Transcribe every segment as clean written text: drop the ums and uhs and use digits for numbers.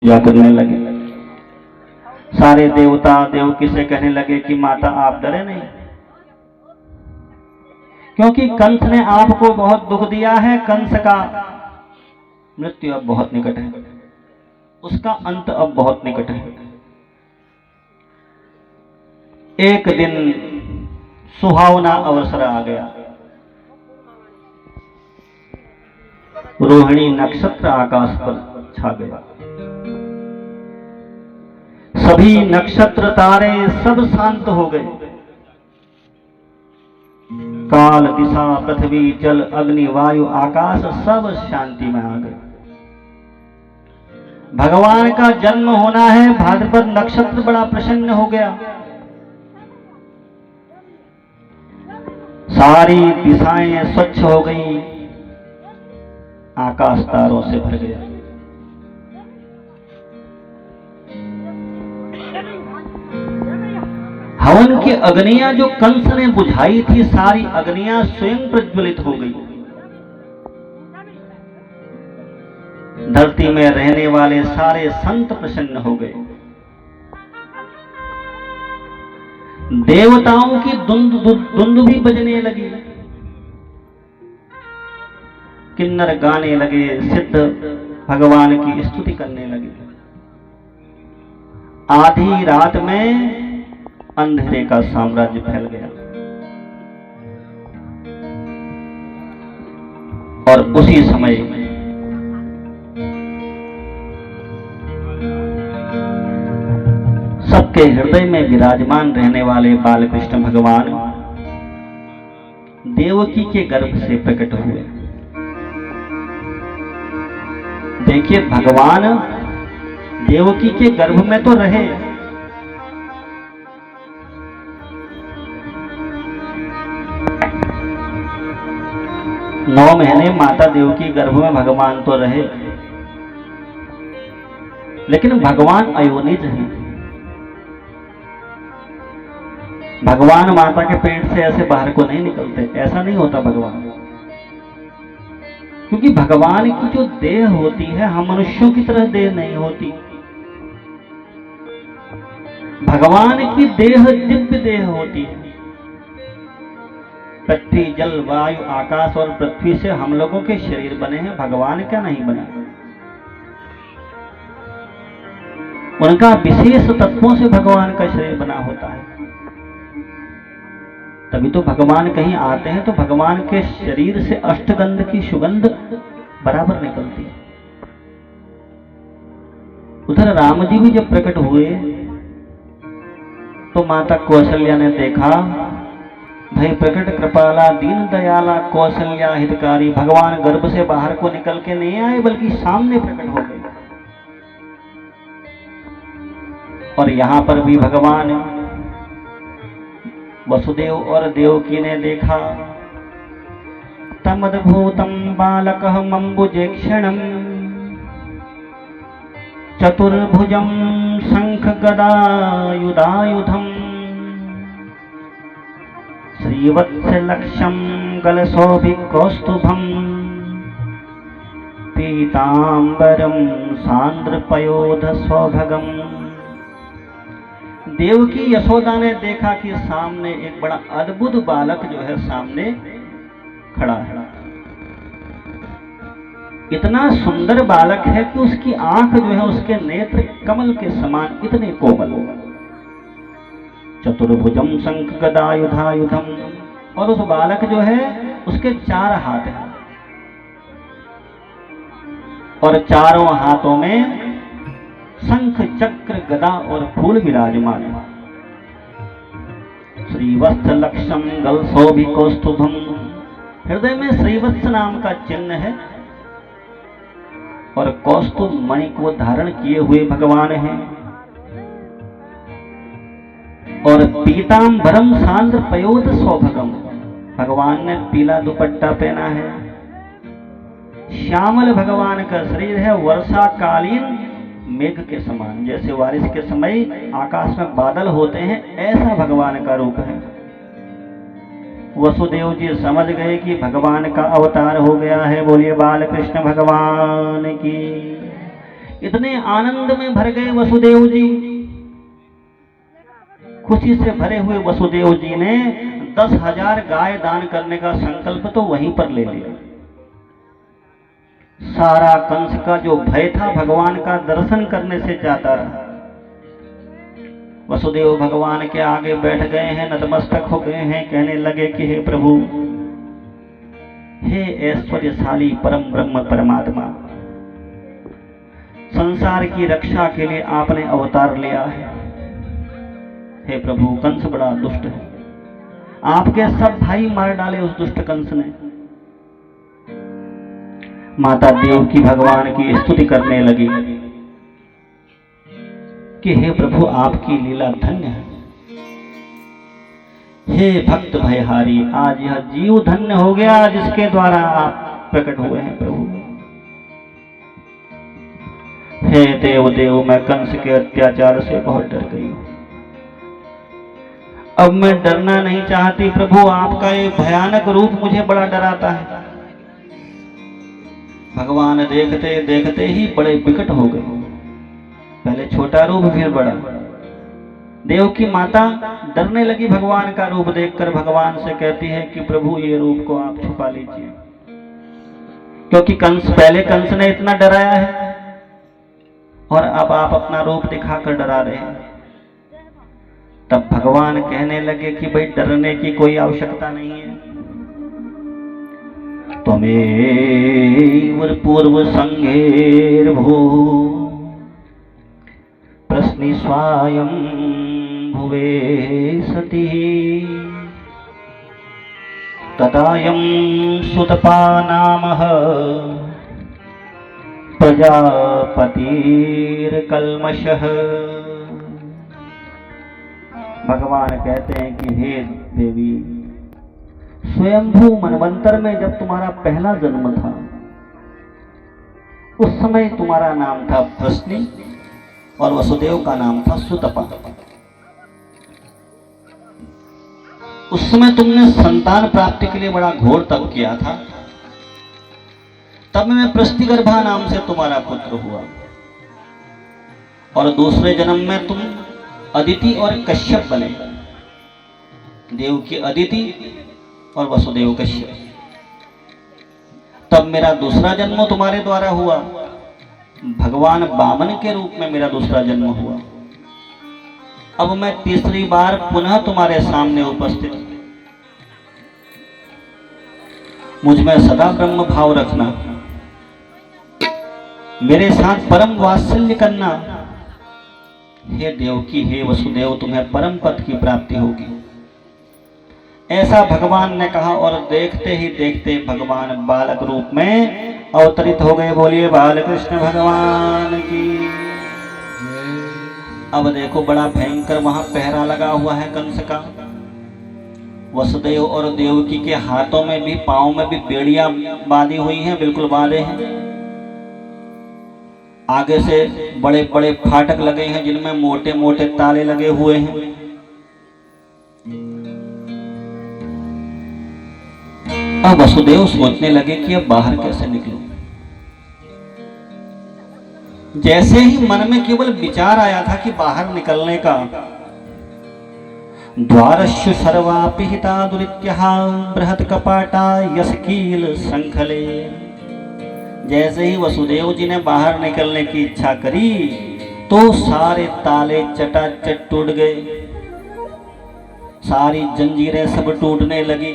पूजा करने लगे। सारे देवता देवकी से कहने लगे कि माता आप डरे नहीं, क्योंकि कंस ने आपको बहुत दुख दिया है। कंस का मृत्यु अब बहुत निकट है, उसका अंत अब बहुत निकट है। एक दिन सुहावना अवसर आ गया। रोहिणी नक्षत्र आकाश पर छा गया। सभी नक्षत्र तारे सब शांत हो गए। काल दिशा पृथ्वी जल अग्नि वायु आकाश सब शांति में आ गए। भगवान का जन्म होना है। भाद्रपद नक्षत्र बड़ा प्रसन्न हो गया। सारी दिशाएं स्वच्छ हो गई। आकाश तारों से भर गया। हवन की अग्नियां जो कंस ने बुझाई थी, सारी अग्नियां स्वयं प्रज्वलित हो गई। धरती में रहने वाले सारे संत प्रसन्न हो गए। देवताओं की धुंध भी बजने लगी। किन्नर गाने लगे, सिद्ध भगवान की स्तुति करने लगे। आधी रात में अंधेरे का साम्राज्य फैल गया। और उसी समय सबके हृदय में विराजमान रहने वाले बालकृष्ण भगवान देवकी के गर्भ से प्रकट हुए। देखिए, भगवान देवकी के गर्भ में तो रहे, नौ महीने माता देवकी गर्भ में भगवान तो रहे, लेकिन भगवान अयोनिज हैं। भगवान माता के पेट से ऐसे बाहर को नहीं निकलते, ऐसा नहीं होता भगवान। क्योंकि भगवान की जो देह होती है, हम मनुष्यों की तरह देह नहीं होती। भगवान की देह दिव्य देह होती है। पृथ्वी जल वायु आकाश और पृथ्वी से हम लोगों के शरीर बने हैं, भगवान क्या नहीं बना। उनका विशेष तत्वों से भगवान का शरीर बना होता है। तभी तो भगवान कहीं आते हैं तो भगवान के शरीर से अष्टगंध की सुगंध बराबर निकलती है। उधर राम जी भी जब प्रकट हुए तो माता कौशल्या ने देखा, भाई प्रकट कृपाला दीन दयाला कौशल्या हितकारी। भगवान गर्भ से बाहर को निकल के नहीं आए, बल्कि सामने प्रकट हो गए। और यहां पर भी भगवान वसुदेव और देवकी ने देखा। तमद्भूतं बालकः मम्बुजेक्षणं चतुर्भुजं शंख गदायुधायुधम् श्रीवत्सलक्ष्यं गलशोभिकौस्तुभं पीतांबरं सांद्रपयोधसौभगम्। देवकी यशोदा ने देखा कि सामने एक बड़ा अद्भुत बालक जो है सामने खड़ा है। इतना सुंदर बालक है कि उसकी आंख जो है उसके नेत्र कमल के समान इतने कोमल। चतुर्भुजम शंख गदायुधायुधम, और उस बालक जो है उसके 4 हाथ हैं और चारों हाथों में शंख चक्र गदा और फूल विराजमान है। श्रीवत्स लक्ष्यम गलशोभिकौस्तुभम, हृदय में श्रीवत्स नाम का चिन्ह है और कौस्तुभ मणि को धारण किए हुए भगवान हैं। और पीतांबरम सांद्र पयोध सौभगम, भगवान ने पीला दुपट्टा पहना है। श्यामल भगवान का शरीर है, वर्षाकालीन मेघ के समान। जैसे बारिश के समय आकाश में बादल होते हैं, ऐसा भगवान का रूप है। वसुदेव जी समझ गए कि भगवान का अवतार हो गया है। बोलिए बाल कृष्ण भगवान की। इतने आनंद में भर गए वसुदेव जी, खुशी से भरे हुए वसुदेव जी ने 10,000 गाय दान करने का संकल्प तो वहीं पर ले लिया। सारा कंस का जो भय था भगवान का दर्शन करने से जाता रहा। वसुदेव भगवान के आगे बैठ गए हैं, नतमस्तक हो गए हैं, कहने लगे कि हे प्रभु, हे ऐश्वर्यशाली परम ब्रह्म परमात्मा, संसार की रक्षा के लिए आपने अवतार लिया है। हे प्रभु, कंस बड़ा दुष्ट है, आपके सब भाई मार डाले उस दुष्ट कंस ने। माता देवकी भगवान की स्तुति करने लगी कि हे प्रभु, आपकी लीला धन्य है। हे भक्त भयहारी, आज यह जीव धन्य हो गया जिसके द्वारा आप प्रकट हुए हैं प्रभु। हे देव देव, मैं कंस के अत्याचार से बहुत डर गई हूं। अब मैं डरना नहीं चाहती प्रभु, आपका ये भयानक रूप मुझे बड़ा डराता है। भगवान देखते देखते ही बड़े विकट हो गए, पहले छोटा रूप फिर बड़ा। देव की माता डरने लगी भगवान का रूप देखकर, भगवान से कहती है कि प्रभु, ये रूप को आप छुपा लीजिए, क्योंकि पहले कंस ने इतना डराया है और अब आप अपना रूप दिखाकर डरा रहे हैं। तब भगवान कहने लगे कि भाई, डरने की कोई आवश्यकता नहीं है। त्वमेव पूर्व संघेर्भो प्रश्नि स्वायं भुवे सती तदायं सुतपा नामः प्रजापतिर्कल्मषः। भगवान कहते हैं कि हे देवी, स्वयंभू मनवंतर में जब तुम्हारा पहला जन्म था, उस समय तुम्हारा नाम था प्रश्नि और वसुदेव का नाम था सुतपा। उस समय तुमने संतान प्राप्ति के लिए बड़ा घोर तप किया था, तब मैं प्रस्थिगर्भा नाम से तुम्हारा पुत्र हुआ। और दूसरे जन्म में तुम अदिति और कश्यप बने, देव की अदिति और वसुदेव कश्यप। तब मेरा दूसरा जन्म तुम्हारे द्वारा हुआ, भगवान वामन के रूप में मेरा दूसरा जन्म हुआ। अब मैं तीसरी बार पुनः तुम्हारे सामने उपस्थित हूं। मुझ में सदा ब्रह्म भाव रखना, मेरे साथ परम वात्सल्य करना। हे देवकी, हे वसुदेव, तुम्हें परम पद की प्राप्ति होगी, ऐसा भगवान ने कहा। और देखते ही देखते भगवान बालक रूप में अवतरित हो गए। बोलिए बालकृष्ण भगवान की। अब देखो, बड़ा भयंकर वहां पहरा लगा हुआ है कंस का। वसुदेव और देवकी के हाथों में भी, पांव में भी बेड़ियां बांधी हुई हैं, बिल्कुल बांधे हैं। आगे से बड़े बड़े फाटक लगे हैं जिनमें मोटे मोटे ताले लगे हुए हैं। अब वसुदेव सोचने लगे कि अब बाहर कैसे निकलूं। जैसे ही मन में केवल विचार आया था कि बाहर निकलने का, द्वारस्यु सर्वापिहिता दुरित्यः बृहत् कपाटा यस्कील संखले। जैसे ही वसुदेव जी ने बाहर निकलने की इच्छा करी तो सारे ताले चटाचट टूट गए, सारी जंजीरें सब टूटने लगी।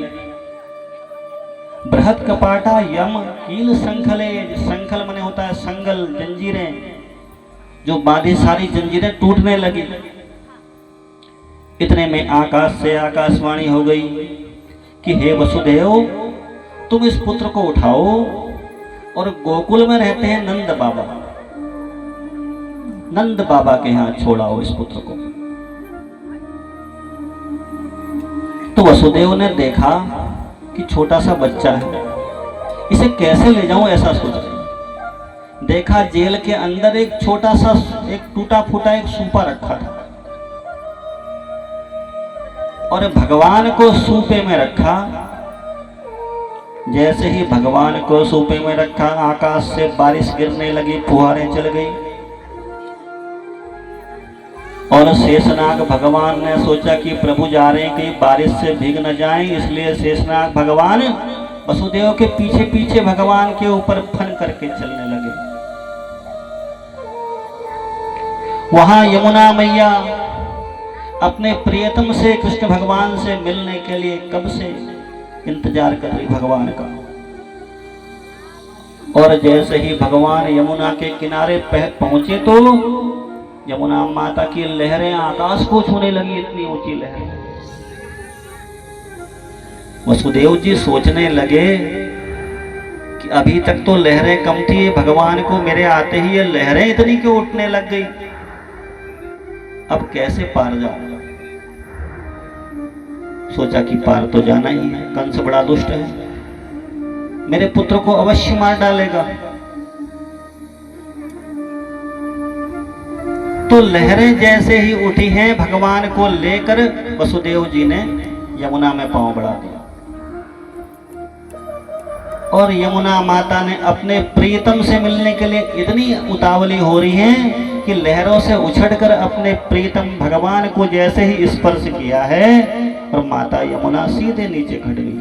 बृहत् कपाटा यम कील संखले, संखल माने होता है संगल, जंजीरें, जो बांधी सारी जंजीरें टूटने लगी। इतने में आकाश से आकाशवाणी हो गई कि हे वसुदेव, तुम इस पुत्र को उठाओ और गोकुल में रहते हैं नंद बाबा, नंद बाबा के यहां छोड़ाओ इस पुत्र को। तो वसुदेव ने देखा कि छोटा सा बच्चा है, इसे कैसे ले जाऊं ऐसा सोच रहे। देखा जेल के अंदर एक छोटा सा, एक टूटा फूटा एक सूपा रखा था और भगवान को सूपे में रखा। जैसे ही भगवान को सूपे में रखा, आकाश से बारिश गिरने लगी, फुहारें चल गई। और शेषनाग भगवान ने सोचा कि प्रभु जा रहे हैं कहीं बारिश से भीग न जाएं, इसलिए शेषनाग भगवान वसुदेव के पीछे पीछे भगवान के ऊपर फन करके चलने लगे। वहां यमुना मैया अपने प्रियतम से कृष्ण भगवान से मिलने के लिए कब से इंतजार कर रही भगवान का। और जैसे ही भगवान यमुना के किनारे पहुंचे तो यमुना माता की लहरें आकाश को छूने लगी, इतनी ऊंची लहरें। वसुदेव जी सोचने लगे कि अभी तक तो लहरें कम थी, भगवान को मेरे आते ही ये लहरें इतनी क्यों उठने लग गई, अब कैसे पार जाऊं। सोचा कि पार तो जाना ही है, कंस बड़ा दुष्ट है, मेरे पुत्र को अवश्य मार डालेगा। तो लहरें जैसे ही उठी हैं, भगवान को लेकर वसुदेव जी ने यमुना में पांव बढ़ा दिया और यमुना माता ने अपने प्रीतम से मिलने के लिए इतनी उतावली हो रही हैं कि लहरों से उछलकर अपने प्रीतम भगवान को जैसे ही स्पर्श किया है और माता यमुना सीधे नीचे घट गई।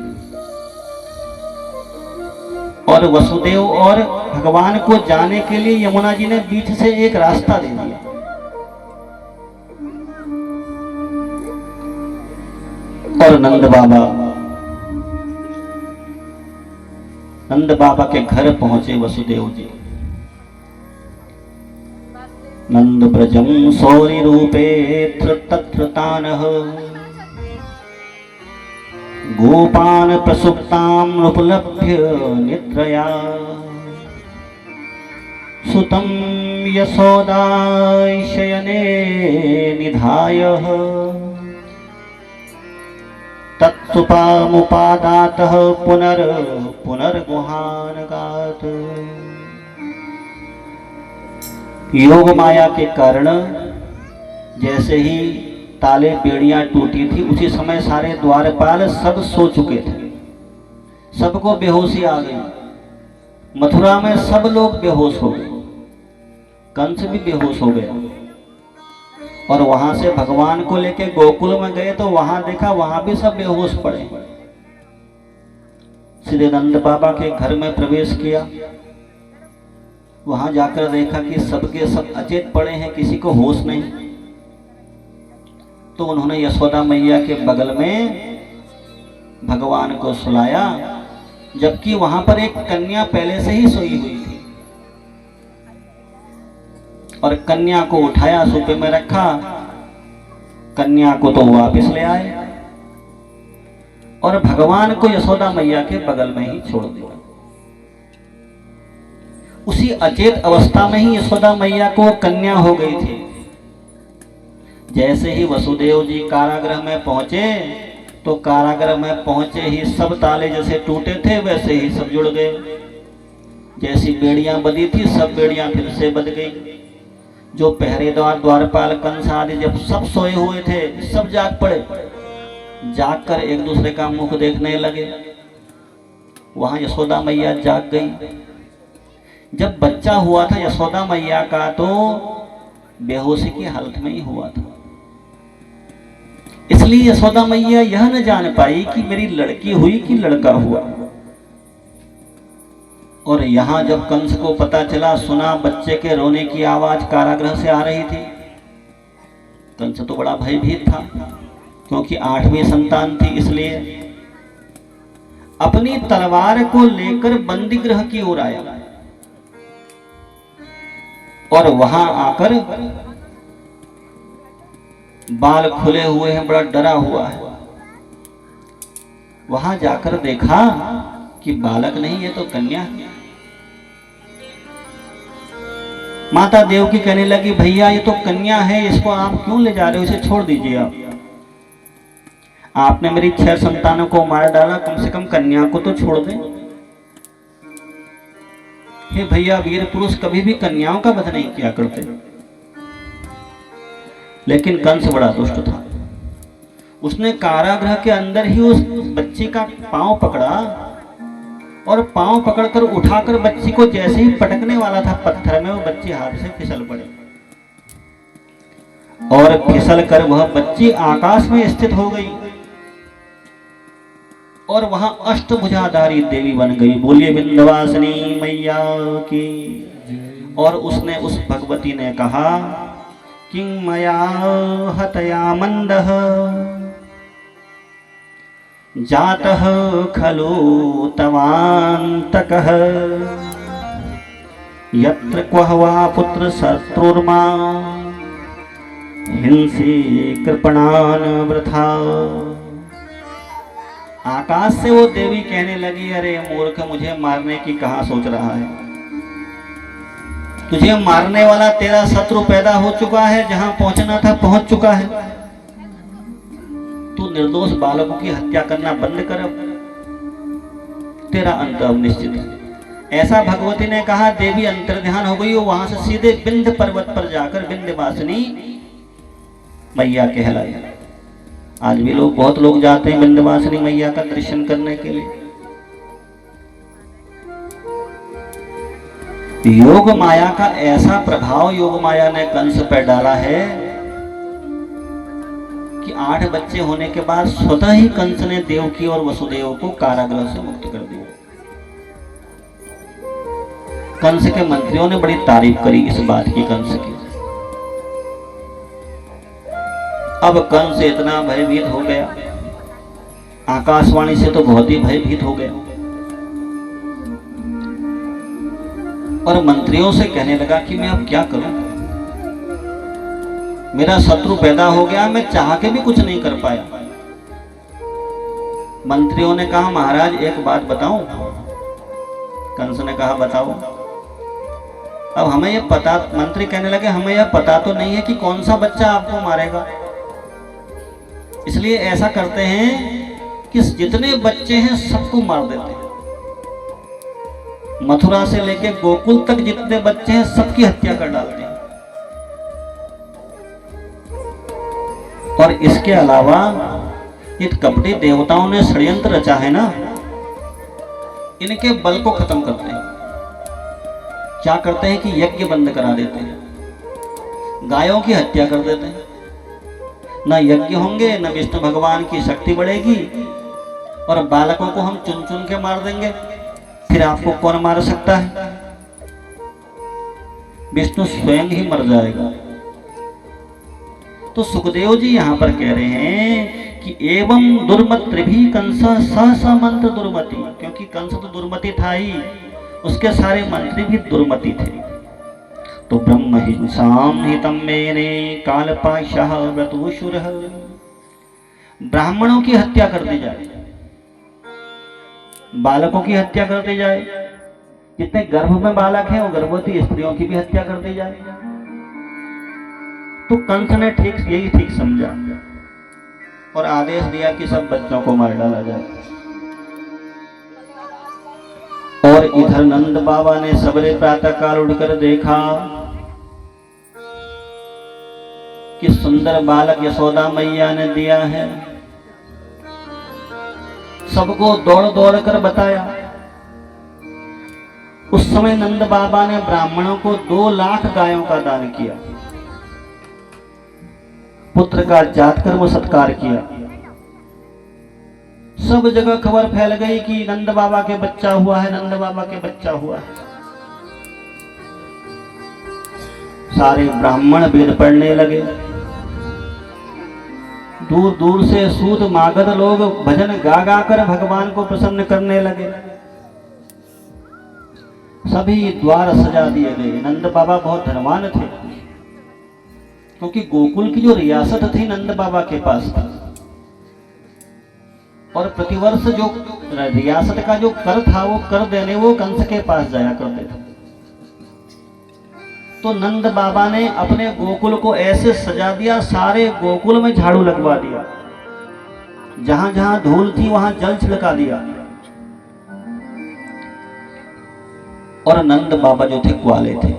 और वसुदेव और भगवान को जाने के लिए यमुना जी ने बीच से एक रास्ता दे दिया। और नंद बाबा के घर पहुंचे वसुदेव जी। नंद ब्रजम सौरि रूपे तत्र तानः गोपान प्रसुप्ताम उपलभ्य निद्रया सुतं यशोदाय शयने निधाय तत्सुपामुपादातः पुनर्गुहानगात्। योग माया के कारण जैसे ही ताले बेड़ियां टूटी थी, उसी समय सारे द्वारपाल सब सो चुके थे, सबको बेहोशी आ गई। मथुरा में सब लोग बेहोश हो गए, कंस भी बेहोश हो गया। और वहां से भगवान को लेके गोकुल में गए तो वहां देखा वहां भी सब बेहोश पड़े। सीधे नंद बाबा के घर में प्रवेश किया, वहां जाकर देखा कि सबके सब अचेत पड़े हैं, किसी को होश नहीं। तो उन्होंने यशोदा मैया के बगल में भगवान को सुलाया, जबकि वहां पर एक कन्या पहले से ही सोई हुई थी। और कन्या को उठाया, सोफे में रखा, कन्या को तो वापस ले आए और भगवान को यशोदा मैया के बगल में ही छोड़ दिया। उसी अचेत अवस्था में ही यशोदा मैया को कन्या हो गई थी। जैसे ही वसुदेव जी कारागृह में पहुंचे तो कारागृह में पहुंचे ही सब ताले जैसे टूटे थे वैसे ही सब जुड़ गए। जैसी बेड़ियां बंधी थी सब बेड़ियां फिर से बंध गई। जो पहरेदार द्वारपाल कंस आदि जब सब सोए हुए थे सब जाग पड़े, जागकर एक दूसरे का मुख देखने लगे। वहां यशोदा मैया जाग गई। जब बच्चा हुआ था यशोदा मैया का तो बेहोशी की हालत में ही हुआ था, इसलिए यशोदा मैया यह न जान पाई कि मेरी लड़की हुई कि लड़का हुआ। और यहां जब कंस को पता चला, सुना बच्चे के रोने की आवाज कारागृह से आ रही थी, कंस तो बड़ा भयभीत था क्योंकि 8वीं संतान थी, इसलिए अपनी तलवार को लेकर बंदी गृह की ओर आया और वहां आकर बाल खुले हुए हैं, बड़ा डरा हुआ है। वहां जाकर देखा कि बालक नहीं, ये तो कन्या है। माता देवकी कहने लगी, भैया ये तो कन्या है, इसको आप क्यों ले जा रहे हो, इसे छोड़ दीजिए आप। आपने मेरी 6 संतानों को मार डाला, कम से कम कन्या को तो छोड़ दें। हे भैया, वीर पुरुष कभी भी कन्याओं का वध नहीं किया करते। लेकिन कंस बड़ा दुष्ट था, उसने कारागृह के अंदर ही उस बच्ची का पांव पकड़ा और पांव पकड़कर उठाकर बच्ची को जैसे ही पटकने वाला था पत्थर में, वो बच्ची हाथ से फिसल पड़े और फिसल कर वह बच्ची आकाश में स्थित हो गई और वहां अष्टभुजाधारी देवी बन गई। बोलिए विंध्यवासिनी मैया की। और उसने उस भगवती ने कहा किं मया हतया मंदः जातः खलु तवान्तकः यत्र क्वः वा पुत्र शत्रुर्मा हिंसी कृपणान वृथा। आकाश से वो देवी कहने लगी, अरे मूर्ख, मुझे मारने की कहां सोच रहा है? तुझे मारने वाला तेरा शत्रु पैदा हो चुका है, जहां पहुंचना था पहुंच चुका है। तू निर्दोष बालकों की हत्या करना बंद कर, तेरा अंत अब निश्चित है। ऐसा भगवती ने कहा। देवी अंतर्ध्यान हो गई और वहां से सीधे विंध्य पर्वत पर जाकर विंध्यवासिनी मैया कहलाई। आज भी बहुत लोग जाते हैं विंध्यवासिनी मैया का दर्शन करने के लिए। योग माया का ऐसा प्रभाव योग माया ने कंस पर डाला है कि 8 बच्चे होने के बाद स्वतः ही कंस ने देवकी और वसुदेव को कारागृह से मुक्त कर दिया। कंस के मंत्रियों ने बड़ी तारीफ करी इस बात की कंस की। अब कंस इतना भयभीत हो गया, आकाशवाणी से तो बहुत ही भयभीत हो गया और मंत्रियों से कहने लगा कि मैं अब क्या करूं, मेरा शत्रु पैदा हो गया, मैं चाह के भी कुछ नहीं कर पाया। मंत्रियों ने कहा महाराज एक बात बताऊं? कंस ने कहा बताओ। अब हमें यह पता, मंत्री कहने लगे हमें यह पता तो नहीं है कि कौन सा बच्चा आपको मारेगा, इसलिए ऐसा करते हैं कि जितने बच्चे हैं सबको मार देते हैं। मथुरा से लेकर गोकुल तक जितने बच्चे हैं सबकी हत्या कर डालते हैं। और इसके अलावा इन कपटी देवताओं ने षड्यंत्र रचा है ना, इनके बल को खत्म करते हैं। क्या करते हैं कि यज्ञ बंद करा देते हैं, गायों की हत्या कर देते हैं। न यज्ञ होंगे, न विष्णु भगवान की शक्ति बढ़ेगी, और बालकों को हम चुन चुन के मार देंगे। फिर आपको कौन मार सकता है? विष्णु स्वयं ही मर जाएगा। तो सुखदेव जी यहां पर कह रहे हैं कि एवं दुर्मति भी कंस सहसा मंत्र दुर्मति, क्योंकि कंस तो दुर्मति था ही, उसके सारे मंत्री भी दुर्मति थे। तो ब्रह्म हिंसाम हितम मेने कालपाशः व्रतुशुरः, ब्राह्मणों की हत्या कर दी जाए, बालकों की हत्या कर दी जाए, जितने गर्भ में बालक हैं वो गर्भवती स्त्रियों की भी हत्या कर दी जाए। तो कंस ने यही ठीक समझा और आदेश दिया कि सब बच्चों को मार डाला जाए। और इधर नंद बाबा ने सवेरे प्रातः काल उठकर देखा कि सुंदर बालक यशोदा मैया ने दिया है। सबको दौड़ दौड़ कर बताया। उस समय नंद बाबा ने ब्राह्मणों को 2 लाख गायों का दान किया, पुत्र का जातकर्म सत्कार किया। सब जगह खबर फैल गई कि नंद बाबा के बच्चा हुआ है, नंद बाबा के बच्चा हुआ है। सारे ब्राह्मण वेद पढ़ने लगे, दूर दूर से सूत मागध लोग भजन गा गा कर भगवान को प्रसन्न करने लगे। सभी द्वार सजा दिए गए। नंद बाबा बहुत धनवान थे, क्योंकि गोकुल की जो रियासत थी नंद बाबा के पास थी, और प्रतिवर्ष जो रियासत का जो कर था वो कर देने वो कंस के पास जाया करते थे। तो नंद बाबा ने अपने गोकुल को ऐसे सजा दिया, सारे गोकुल में झाड़ू लगवा दिया, जहां जहां धूल थी वहां जल छिड़का दिया। और नंद बाबा जो थे ग्वाले थे,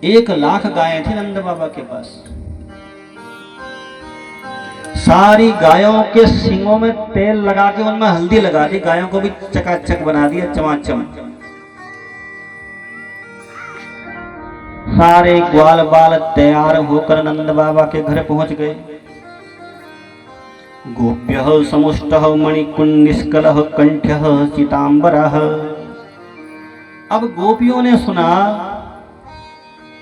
1 लाख गायें थी नंद बाबा के पास। सारी गायों के सींगों में तेल लगा के उनमें हल्दी लगा दी, गायों को भी चकाचक बना दिया, चमाचम। सारे ग्वाल बाल तैयार होकर नंद बाबा के घर पहुंच गए। गोप्यः समुष्टः मणिकुण्डिस्कलः कंठ्यः चितांबरः। अब गोपियों ने सुना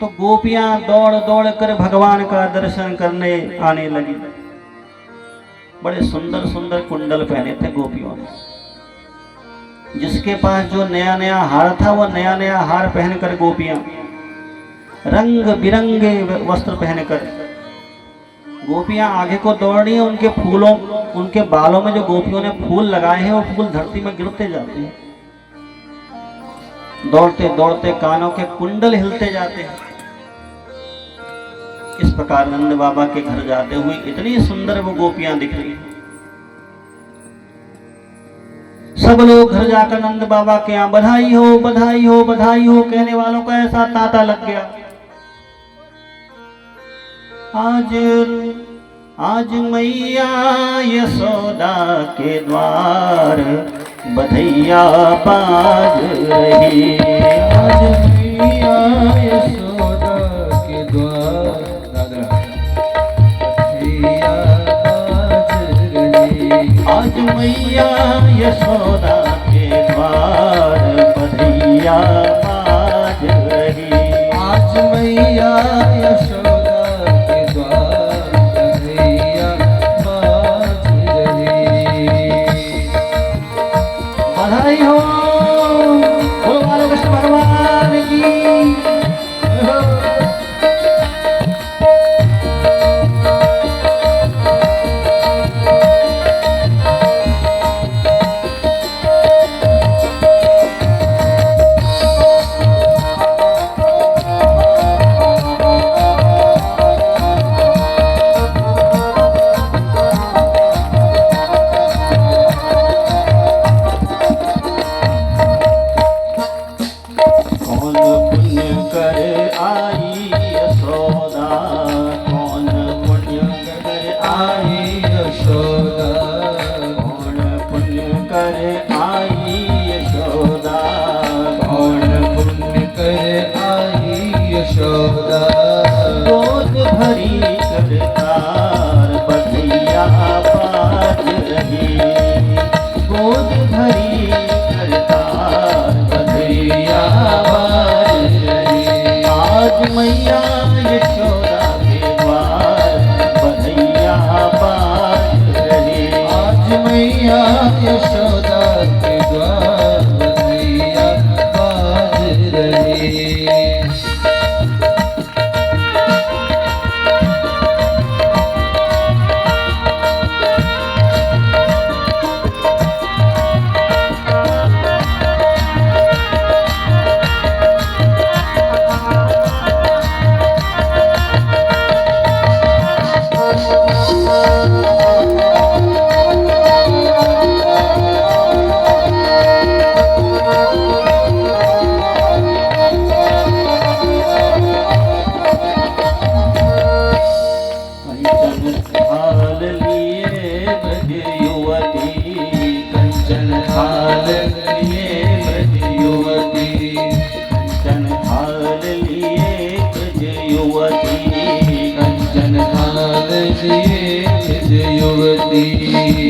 तो गोपियां दौड़ दौड़ कर भगवान का दर्शन करने आने लगी। बड़े सुंदर सुंदर कुंडल पहने थे गोपियों ने। जिसके पास जो नया नया हार था वो नया नया हार पहनकर गोपियां रंग बिरंगे वस्त्र पहनकर गोपियां आगे को दौड़ रही हैं। उनके फूलों उनके बालों में जो गोपियों ने फूल लगाए हैं वो फूल धरती में गिरते जाते हैं। दौड़ते दौड़ते कानों के कुंडल हिलते जाते हैं। इस प्रकार नंद बाबा के घर जाते हुए इतनी सुंदर वो गोपियां दिख रही हैं। सब लोग घर जाकर नंद बाबा के यहाँ बधाई हो बधाई हो बधाई हो कहने वालों का ऐसा तांता लग गया। आज मैया यशोदा के द्वार बधैया बाज रही। आज मैया यशोदा के द्वार बधैया बाज रही। आज मैया यशोदा के द्वार बधैया बाज रही। आज मैया यशोदा के द्वार बधैया बाज रही। बधाई हो बोलो बाल कृष्ण भगवान की। गोद भरी करतार बधैया बाज रही। गोद भरी करतार बधैया बाज रही। आज मैया यशोदा के द्वार बधैया बाज रही। आज मैया यशोदा के द्वार बधैया बाज रही।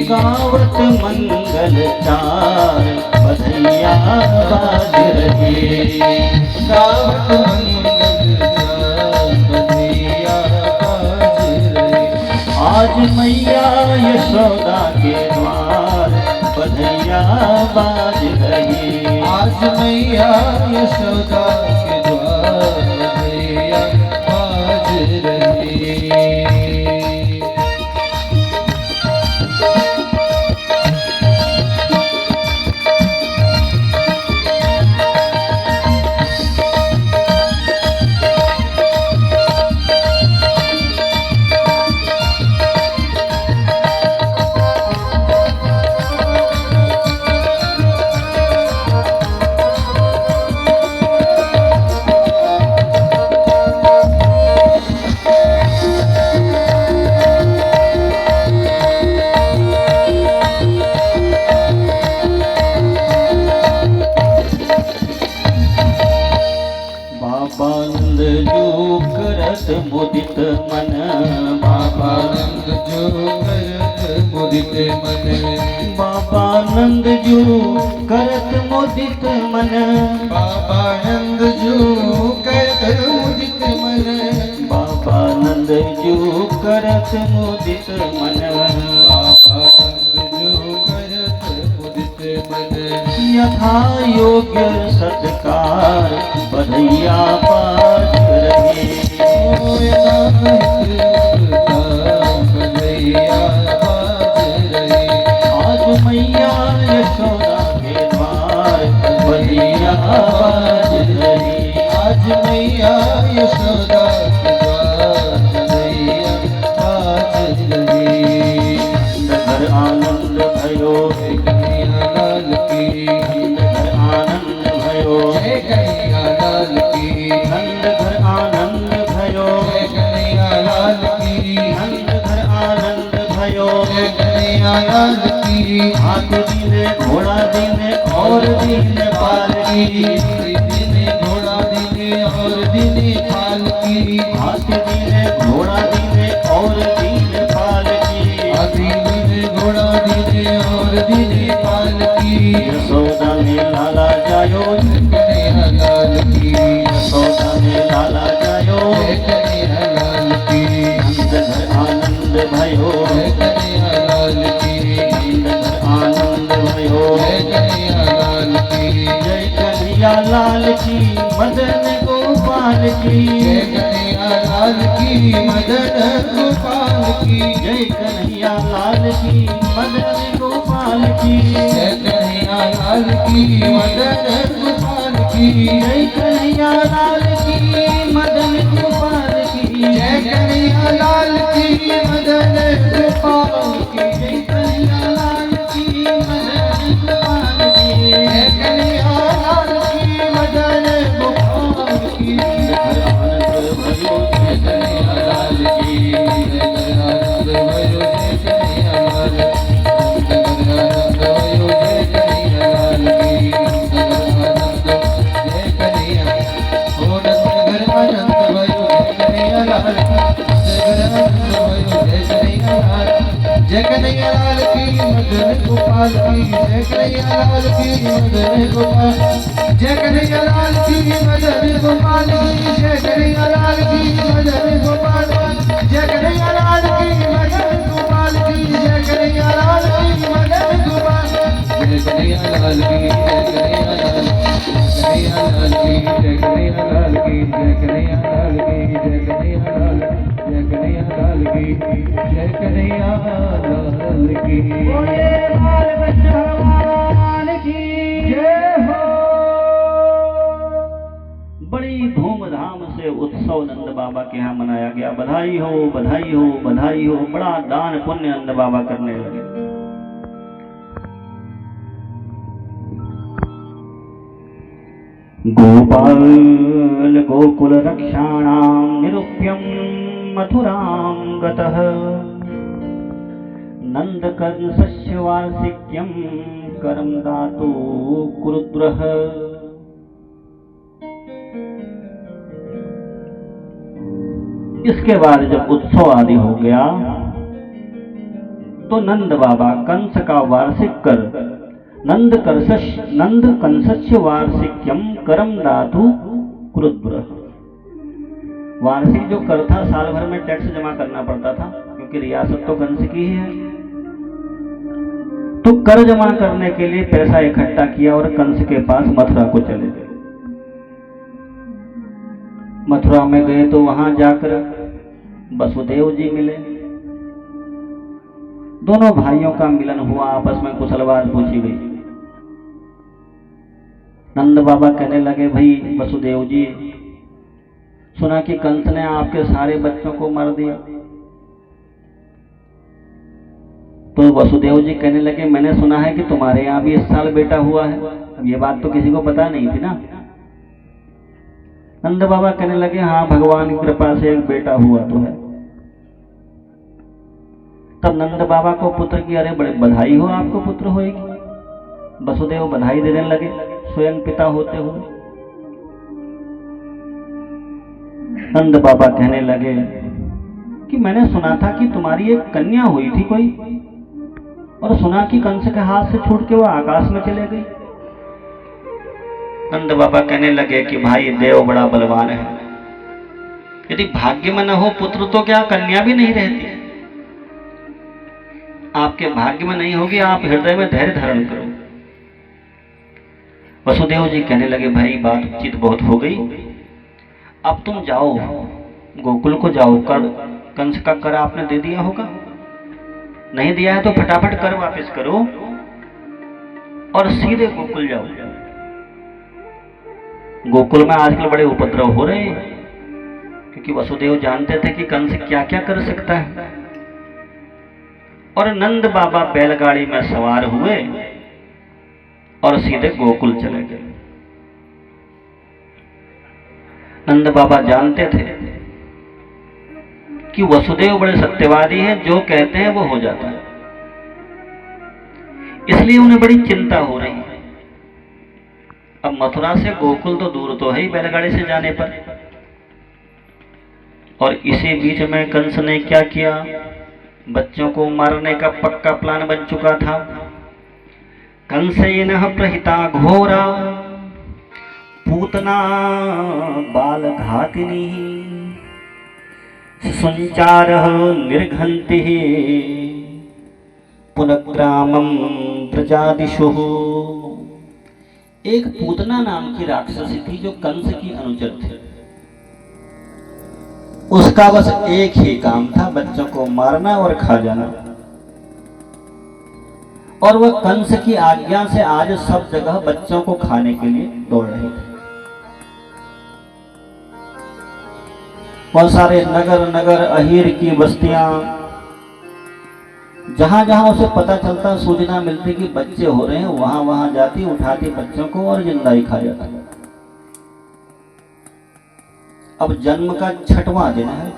गावत मंगल चार बधैया बाज रही। गावत मंगल चार बधैया बाज रही। आज मैया यशोदा के द्वार बधैया बाज रही। आज मैया यशोदा के द्वार बधैया बाज रही। करत मुदित मन। बाबा नंद जो करत मुदित मन। बाबा नंद जो करत मुदित मन। बाबा नंद जो करत मुदित मन। बाबा नंद जो करत मुदित मन। बाबा नंद जो करत मुदित मन। यथा योग्य सत्कार बधैया पाठ रहे। आज मैया यशोदा के द्वार बधैया बाज रही। आज मैया यशोदा के द्वार बधैया बाज रही। घर आनंद भयो कन्हैया लाल की। घर आनंद भयो जय कन्हैया लाल की। नंद घर आनंद भयो जय कन्हैया लाल की। नंद घर आनंद भयो। जय कन्हैया लाल की। हाथ दीने घोड़ा दीने और दीने पालकी। दीने घोड़ा दीने और दीने पालकी। हाथ दीने घोड़ा दीने और दीने पालकी। हाथी दीने घोड़ा दीने और दीने पालकी। यशोदा ने लाला जायो कन्हैया लाल की। यशोदा ने लाला जायो। जय कन्हैया लाल की। नंद घर आनंद भयो जय कन्हैया लाल की। नंद घर आनंद भयो। जय कन्हैया लाल की। जय कन्हैया लाल की मदन गोपाल की। जय कन्हैया लाल की मदन गोपाल की। जय कन्हैया लाल की मदन गोपाल की। जय कन्हैया लाल की मदन गोपाल की। जय कन्हैया लाल की मदन गोपाल की। जय कन्हैया लाल की मदन गोपाल की। जय कन्हैया लाल की मदन गोपाल की। जय कन्हैया लाल की मदन गोपाल की। घर आनंद भयो जय कन्हैया लाल की। जय आनंद भयो जय कन्हैया लाल। आनंद भयो जय कन्हैया लाल की। आनंद जय कन्हैया। ओ नंद घर आनंद भयो जय कन्हैया लाल। जय आनंद भयो जय कन्हैया लाल। जय कन्हैया लाल की मदन गोपाल की। जय कन्हैया लाल की मदन गोपाल। जय कन्हैया लाल की मदन गोपाल की। जय कन्हैया लाल की मदन गोपाल। जय कन्हैया लाल की मदन गोपाल की। जय कन्हैया लाल की मदन गोपाल। जय कन्हैया लाल की। जय कन्हैया लाल की। जय कन्हैया लाल की। जय कन्हैया लाल की। जय कन्हैया लाल। जय कन्हैया लाल की। जय कन्हैया लाल की। बोले बाल कृष्ण भगवान की जय हो। बड़ी धूमधाम से उत्सव नंद बाबा के यहाँ मनाया गया। बधाई हो बधाई हो बधाई हो। बड़ा दान पुण्य नंद बाबा करने लगे। गोपाल गोकुल रक्षाणां निरूप्यं मथुरां गतः। नंदकंसस्य वार्षिक्यं करं दातु कुरुद्रः। इसके बाद जब उत्सव आदि हो गया तो नंद बाबा कंस का वार्षिक कर नंद कंसस्य वार्षिक्यम करम दातु कुरुद्र। वार्षिक जो कर था साल भर में टैक्स जमा करना पड़ता था क्योंकि रियासत तो कंस की ही है। तो कर जमा करने के लिए पैसा इकट्ठा किया और कंस के पास मथुरा को चले गए। मथुरा में गए तो वहां जाकर वसुदेव जी मिले। दोनों भाइयों का मिलन हुआ, आपस में कुशलवाद पूछी गई। नंद बाबा कहने लगे, भाई वसुदेव जी, सुना कि कंस ने आपके सारे बच्चों को मार दिया। तो वसुदेव जी कहने लगे, मैंने सुना है कि तुम्हारे यहाँ भी इस साल बेटा हुआ है। अब ये बात तो किसी को पता नहीं थी ना। नंद बाबा कहने लगे, हाँ भगवान की कृपा से एक बेटा हुआ तो है। तब नंद बाबा को पुत्र की अरे बड़े बधाई हो, आपको पुत्र होएगी। वसुदेव बधाई देने लगे स्वयं पिता होते हुए। नंद बाबा कहने लगे कि मैंने सुना था कि तुम्हारी एक कन्या हुई थी कोई, और सुना कि कंस के हाथ से छूट के वो आकाश में चले गई। नंद बाबा कहने लगे कि भाई देव बड़ा बलवान है, यदि भाग्य में न हो पुत्र तो क्या कन्या भी नहीं रहती। आपके भाग्य में नहीं होगी, आप हृदय में धैर्य धारण करो। वसुदेव जी कहने लगे भाई बात उचित बहुत हो गई, अब तुम जाओ गोकुल को जाओ, कर कंस का कर आपने दे दिया होगा, नहीं दिया है तो फटाफट कर वापस करो और सीधे गोकुल जाओ। गोकुल में आजकल बड़े उपद्रव हो रहे हैं, क्योंकि वसुदेव जानते थे कि कंस क्या क्या कर सकता है। और नंद बाबा बैलगाड़ी में सवार हुए और सीधे गोकुल चले गए। नंद बाबा जानते थे कि वसुदेव बड़े सत्यवादी हैं, जो कहते हैं वो हो जाता है, इसलिए उन्हें बड़ी चिंता हो रही है। अब मथुरा से गोकुल तो दूर तो है ही बैलगाड़ी से जाने पर, और इसी बीच में कंस ने क्या किया, बच्चों को मारने का पक्का प्लान बन चुका था। कंसेन प्रहिता घोरा पूतना बाल घातिनी संचार निर्घंति पुनग्रामम प्रजादिशु। एक पूतना नाम की राक्षसी थी जो कंस की अनुचर थी। उसका बस एक ही काम था, बच्चों को मारना और खा जाना, और वह कंस की आज्ञा से आज सब जगह बच्चों को खाने के लिए दौड़ रहे थे। वह सारे नगर नगर अहीर की बस्तियां, जहां जहां उसे पता चलता, सूचना मिलती कि बच्चे हो रहे हैं, वहां वहां जाती, उठाती बच्चों को और जिंदा ही खा जाता। अब जन्म का 6वां दिन है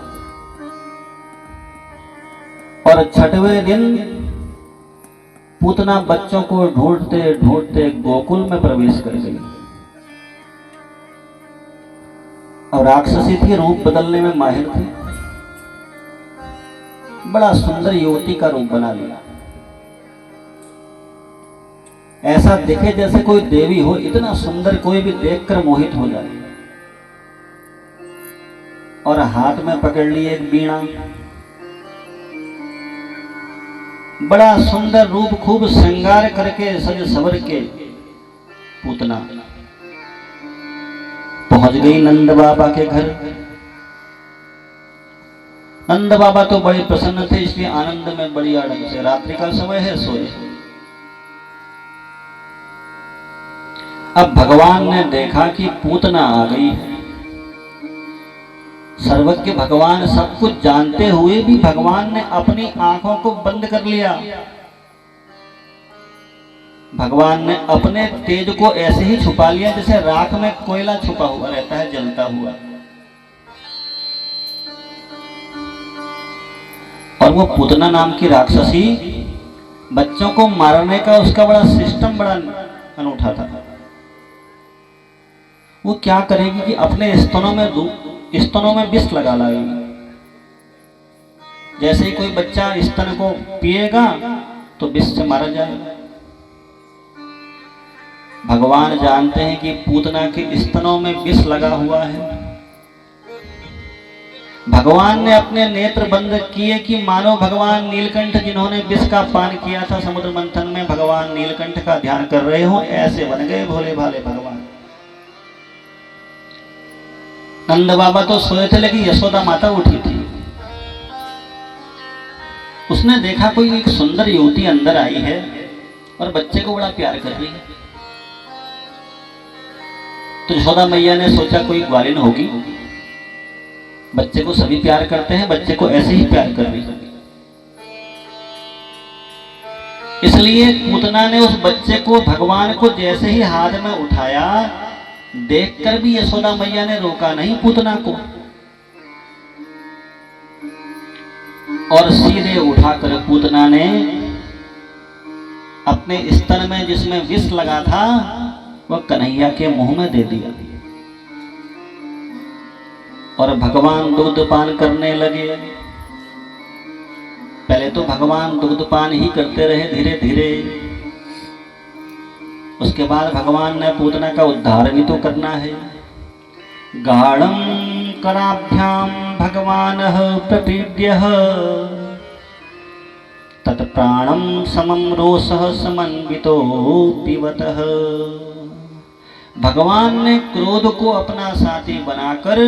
और 6वें दिन पूतना बच्चों को ढूंढते ढूंढते गोकुल में प्रवेश कर गई। और राक्षसी थी, रूप बदलने में माहिर थी, बड़ा सुंदर युवती का रूप बना लिया, ऐसा दिखे जैसे कोई देवी हो, इतना सुंदर कोई भी देखकर मोहित हो जाए। और हाथ में पकड़ ली एक बीणा, बड़ा सुंदर रूप, खूब श्रृंगार करके सज सवर के पूतना पहुंच गई नंद बाबा के घर। नंद बाबा तो बड़े प्रसन्न थे, इसलिए आनंद में बड़ी आनंद से, रात्रि का समय है, सोए। अब भगवान ने देखा कि पूतना आ गई है। सर्वज्ञ भगवान सब कुछ जानते हुए भी भगवान ने अपनी आंखों को बंद कर लिया। भगवान ने अपने तेज को ऐसे ही छुपा लिया जैसे राख में कोयला छुपा हुआ रहता है, जलता हुआ। और वो पूतना नाम की राक्षसी, बच्चों को मारने का उसका बड़ा सिस्टम बड़ा अनूठा था। वो क्या करेगी कि अपने स्तनों में विष लगा लाएगी। जैसे ही कोई बच्चा स्तन को पिएगा तो विष से मारा जाएगा। भगवान जानते हैं कि पूतना के स्तनों में विष लगा हुआ है। भगवान ने अपने नेत्र बंद किए कि मानो भगवान नीलकंठ, जिन्होंने विष का पान किया था समुद्र मंथन में, भगवान नीलकंठ का ध्यान कर रहे हो, ऐसे बन गए भोले भाले भगवान। नंद बाबा तो सोए थे, लेकिन यशोदा माता उठी थी। उसने देखा कोई एक सुंदर युवती अंदर आई है और बच्चे को बड़ा प्यार कर रही है। तो यशोदा मैया ने सोचा कोई ग्वालिन होगी, बच्चे को सभी प्यार करते हैं, बच्चे को ऐसे ही प्यार कर रही है। इसलिए पूतना ने उस बच्चे को, भगवान को जैसे ही हाथ में उठाया, देखकर भी यशोदा मैया ने रोका नहीं पूतना को, और सीधे उठाकर पूतना ने अपने स्तन में जिसमें विष लगा था वह कन्हैया के मुंह में दे दिया। और भगवान दुग्ध पान करने लगे। पहले तो भगवान दुग्ध पान ही करते रहे धीरे धीरे, उसके बाद भगवान ने पूतना का उद्धार भी तो करना है। गाढ़ं कराभ्याम भगवान प्रपीड्य तत्प्राणम समम रोषः समन्वितो पिबतः। भगवान ने क्रोध को अपना साथी बनाकर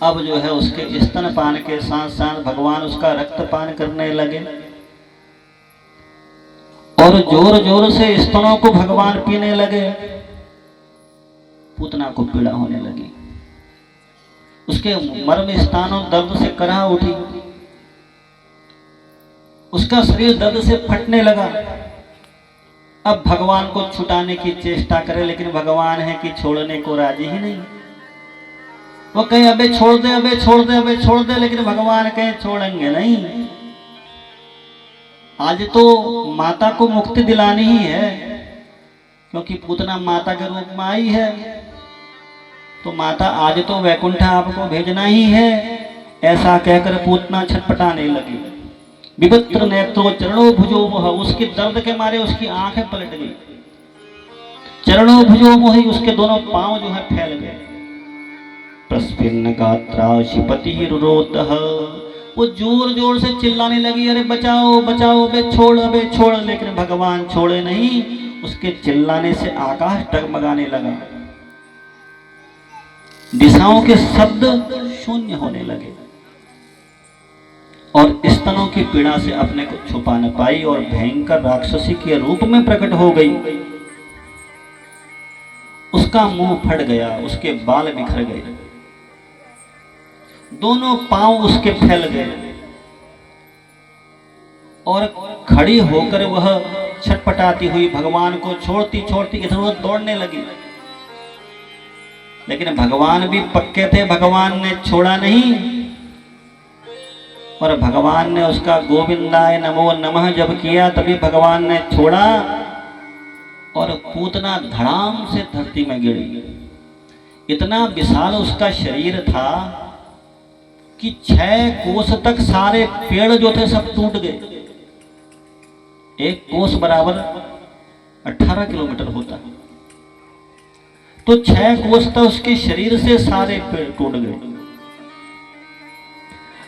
अब जो है उसके स्तनपान के साथ साथ भगवान उसका रक्तपान करने लगे और जोर जोर से स्तनों को भगवान पीने लगे। पूतना को पीड़ा होने लगी, उसके मर्म स्थानों दर्द से कराह उठी, उसका शरीर दर्द से फटने लगा। अब भगवान को छुटाने की चेष्टा करे, लेकिन भगवान है कि छोड़ने को राजी ही नहीं। वो कहे अबे छोड़ दे, अबे छोड़ दे, अबे छोड़ दे, लेकिन भगवान कहे छोड़ेंगे नहीं। आज तो माता को मुक्ति दिलानी ही है, क्योंकि पूतना माता के रूप में आई है। तो माता आज तो वैकुंठ आपको भेजना ही है, ऐसा कहकर पूतना छटपटाने लगी। विभत्र नेत्रो चरणों भुजो मोह, उसके दर्द के मारे उसकी आंखें पलट गई। चरणों भुजो मोह, उसके दोनों पांव जो है फैल गए। प्रस्फिन्न गात्रा शिपति रुरोतः, वो जोर जोर से चिल्लाने लगी, अरे बचाओ बचाओ, अबे छोड़, अबे छोड़, लेकिन भगवान छोड़े नहीं। उसके चिल्लाने से आकाश डगमगाने लगा, दिशाओं के शब्द शून्य होने लगे और स्तनों की पीड़ा से अपने को छुपा न पाई और भयंकर राक्षसी के रूप में प्रकट हो गई। उसका मुंह फट गया, उसके बाल बिखर गए, दोनों पांव उसके फैल गए और खड़ी होकर वह छटपटाती हुई भगवान को छोड़ती छोड़ती इधर उधर दौड़ने लगी। लेकिन भगवान भी पक्के थे, भगवान ने छोड़ा नहीं और भगवान ने उसका गोविंदाय नमो नमः जब किया तभी भगवान ने छोड़ा और पूतना धड़ाम से धरती में गिरी। इतना विशाल उसका शरीर था कि 6 कोस तक सारे पेड़ जो थे सब टूट गए। एक कोस बराबर 18 किलोमीटर होता, तो 6 कोस तक उसके शरीर से सारे पेड़ टूट गए।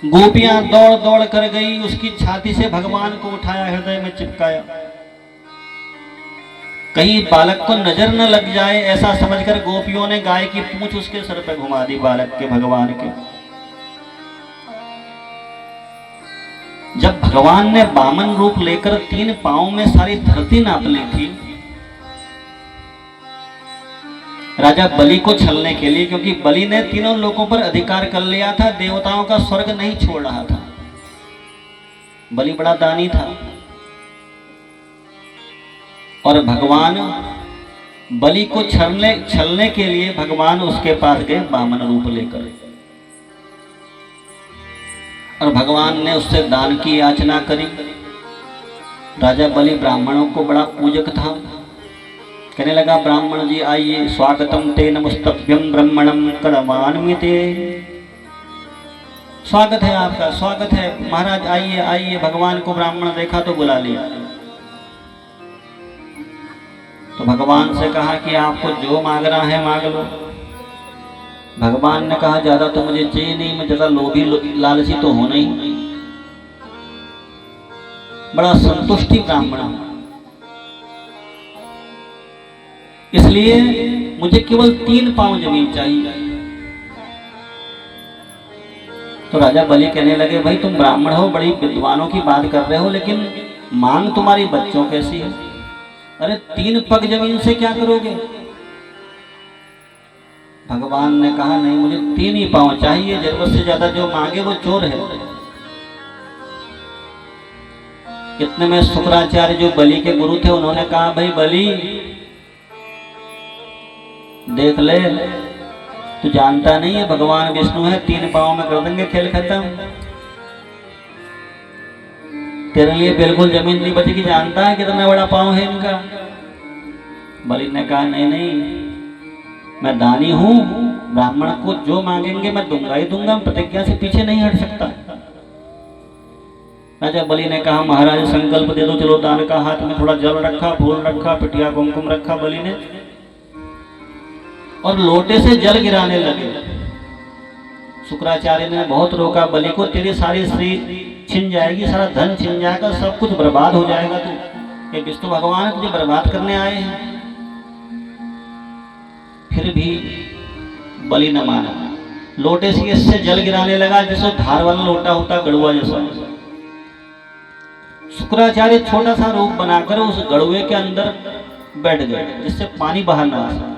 गोपियां दौड़ दौड़ कर गई, उसकी छाती से भगवान को उठाया, हृदय में चिपकाया। कहीं बालक को नजर न लग जाए ऐसा समझकर गोपियों ने गाय की पूंछ उसके सर पर घुमा दी, बालक के, भगवान के। जब भगवान ने वामन रूप लेकर 3 पांव में सारी धरती नाप ली थी राजा बलि को छलने के लिए, क्योंकि बलि ने तीनों लोगों पर अधिकार कर लिया था, देवताओं का स्वर्ग नहीं छोड़ रहा था। बलि बड़ा दानी था और भगवान बलि को छलने के लिए भगवान उसके पास गए वामन रूप लेकर और भगवान ने उससे दान की याचना करी। राजा बलि ब्राह्मणों को बड़ा पूजक था, कहने लगा ब्राह्मण जी आइए, स्वागतम ते नमस्तभ्यम ब्राह्मणम कड़वान्विते। स्वागत है आपका, स्वागत है महाराज, आइए आइए। भगवान को ब्राह्मण देखा तो बुला लिया। तो भगवान से कहा कि आपको जो मांगना है मांग लो। भगवान ने कहा ज्यादा तो मुझे चाहिए नहीं, मैं ज्यादा लोभी लालची तो होना ही नहीं। बड़ा संतुष्टि ब्राह्मण हूं, इसलिए मुझे केवल 3 पांव जमीन चाहिए। तो राजा बलि कहने लगे भाई तुम ब्राह्मण हो, बड़ी विद्वानों की बात कर रहे हो, लेकिन मांग तुम्हारी बच्चों कैसी है? अरे 3 पग जमीन से क्या करोगे? भगवान ने कहा नहीं, मुझे 3 ही पांव चाहिए, जरूरत से ज्यादा जो मांगे वो चोर है। इतने में शुक्राचार्य जो बलि के गुरु थे उन्होंने कहा भाई बलि देख ले, तू जानता नहीं है भगवान विष्णु है, 3 पांव में कर देंगे खेल खत्म, तेरे लिए बिल्कुल जमीन नहीं बचेगी, जानता है कितना बड़ा पांव है इनका। बलि ने कहा नहीं नहीं, मैं दानी हूं, ब्राह्मण को जो मांगेंगे मैं दूंगा ही दूंगा, प्रतिज्ञा से पीछे नहीं हट सकता। राजा बलि ने कहा महाराज संकल्प दे दो, चलो दान का। हाथ में थोड़ा जल रखा, फूल रखा, पिटिया कुमकुम रखा बलि ने, और लोटे से जल गिराने लगे। शुक्राचार्य ने बहुत रोका बलि को, तेरी सारी स्त्री छिन जाएगी, सारा धन छिन जाएगा, सब कुछ बर्बाद हो जाएगा, तू ये विष्णु भगवान तुझे बर्बाद करने आए हैं। फिर भी बलि न माना, लोटे से इससे जल गिराने लगा जैसे धार वाला लोटा होता, गड़ुआ जैसा। शुक्राचार्य छोटा सा रूप बनाकर उस गड़ुए के अंदर बैठ गए जिससे पानी बाहर ना आ सके।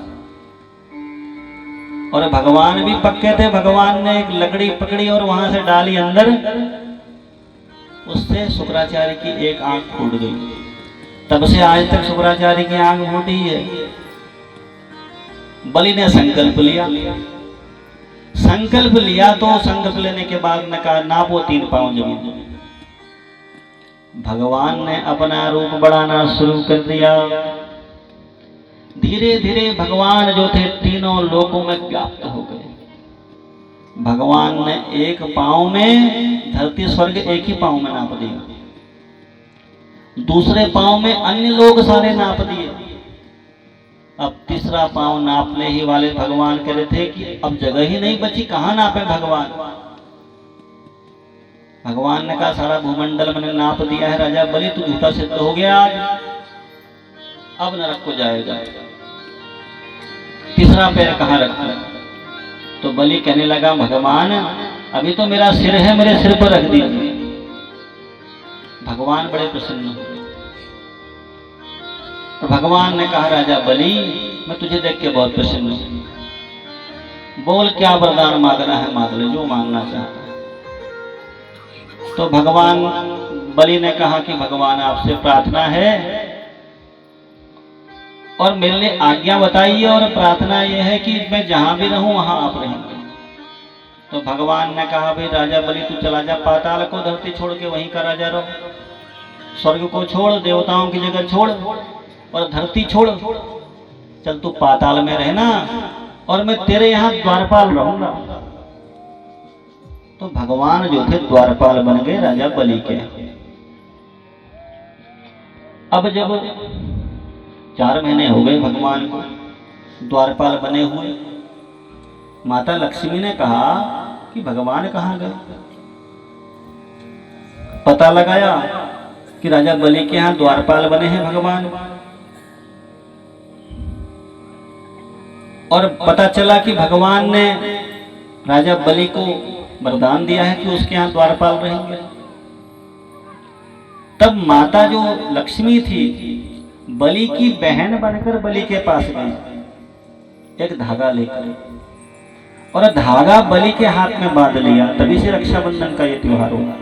और भगवान भी पक्के थे, भगवान ने एक लकड़ी पकड़ी और वहां से डाली अंदर, उससे शुक्राचार्य की एक आंख फूट गई। तब से आज तक शुक्राचार्य की आंख फूटी है। बलि ने संकल्प लिया, संकल्प लिया तो संकल्प लेने के बाद ने कहा नापो 3 पांव जमीन। भगवान ने अपना रूप बढ़ाना शुरू कर दिया। धीरे धीरे भगवान जो थे तीनों लोकों में व्याप्त हो गए। भगवान ने एक पांव में धरती स्वर्ग एक ही पांव में नाप दिया, दूसरे पांव में अन्य लोग सारे नाप दिए। अब तीसरा पांव नापने ही वाले भगवान कह रहे थे कि अब जगह ही नहीं बची, कहां नापे भगवान। भगवान ने कहा सारा भूमंडल मैंने नाप दिया है, राजा बलि तू झूठा सिद्ध हो गया, अब नरक को जाएगा। तीसरा पैर कहां रखा? तो बलि कहने लगा भगवान अभी तो मेरा सिर है, मेरे सिर पर रख दीजिए। भगवान बड़े प्रसन्न हुए। तो भगवान ने कहा राजा बलि मैं तुझे देख के बहुत प्रसन्न हूं, बोल क्या वरदान मांगना है मांग ले, जो मांगना चाहता है। तो भगवान बलि ने कहा कि भगवान आपसे प्रार्थना है और मेरे लिए आज्ञा बताइए, और प्रार्थना यह है कि मैं जहां भी रहूं वहां आप रहेंगे। तो भगवान ने कहा भाई राजा बलि तू चला जा पाताल को, धरती छोड़ के वहीं का राजा रहो, स्वर्ग को छोड़, देवताओं की जगह छोड़ और धरती छोड़, चल तू पाताल में रहना और मैं तेरे यहाँ द्वारपाल रहूंगा। तो भगवान जो थे द्वारपाल बन गए राजा बलि के। अब जब 4 महीने हो गए भगवान को द्वारपाल बने हुए, माता लक्ष्मी ने कहा कि भगवान कहाँ गए। पता लगाया कि राजा बलि के यहाँ द्वारपाल बने हैं भगवान, और पता चला कि भगवान ने राजा बलि को वरदान दिया है कि उसके यहाँ द्वारपाल रहेंगे। तब माता जो लक्ष्मी थी बलि की बहन बनकर बलि के पास गई एक धागा लेकर, और धागा बलि के हाथ में बांध लिया। तभी से रक्षाबंधन का ये त्योहार होगा।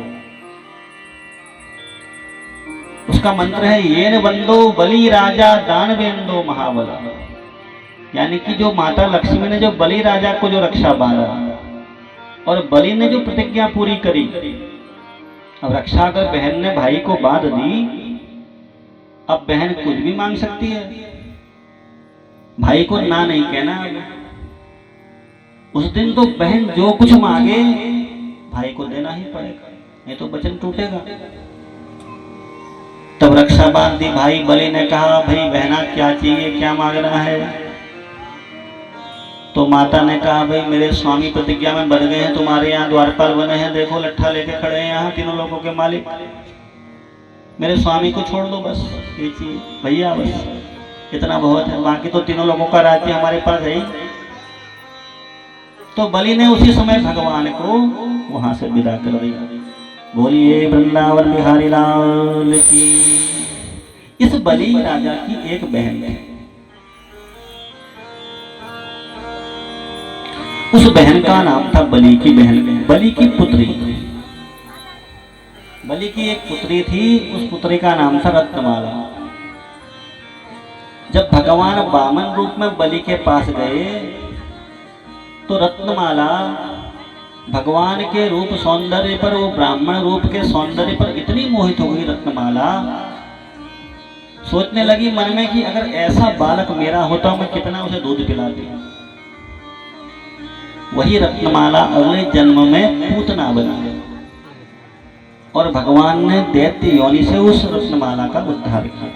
उसका मंत्र है येन बंदो बलि राजा दानवेंदो महाबला, यानी कि जो माता लक्ष्मी ने जो बलि राजा को जो रक्षा बांधा और बलि ने जो प्रतिज्ञा पूरी करी, अब रक्षा अगर बहन ने भाई को बांध दी, अब बहन कुछ भी मांग सकती है, भाई को ना नहीं कहना। उस दिन तो बहन जो कुछ मांगे भाई को देना ही पड़ेगा, नहीं तो वचन टूटेगा। तब रक्षा बांध दी। भाई बलि ने कहा भाई बहना क्या चाहिए, क्या मांगना है। तो माता ने कहा भाई मेरे स्वामी प्रतिज्ञा में बढ़ गए हैं, तुम्हारे यहाँ द्वारपाल बने हैं, देखो लट्ठा लेके खड़े हैं यहाँ तीनों लोगों के मालिक, मेरे स्वामी को छोड़ दो बस, ये चाहिए भैया, बस इतना बहुत है, बाकी तो तीनों लोगों का राज्य हमारे पास है ही। तो बलि ने उसी समय भगवान को वहां से विदा कर दिया। बोलिए वृंदावन बिहारी लाल की। इस बलि राजा की एक बहन है, उस बहन का नाम था बलि की बहन, बलि की पुत्री। बलि की एक पुत्री थी, उस पुत्री का नाम था रत्नमाला। जब भगवान वामन रूप में बलि के पास गए तो रत्नमाला भगवान के रूप सौंदर्य पर, वो ब्राह्मण रूप के सौंदर्य पर इतनी मोहित हो गई रत्नमाला, सोचने लगी मन में कि अगर ऐसा बालक मेरा होता मैं कितना उसे दूध पिलाती। वही रत्नमाला अगले जन्म में पूतना बना और भगवान ने दैत्य योनि से उस रत्नमाला का उद्धार किया।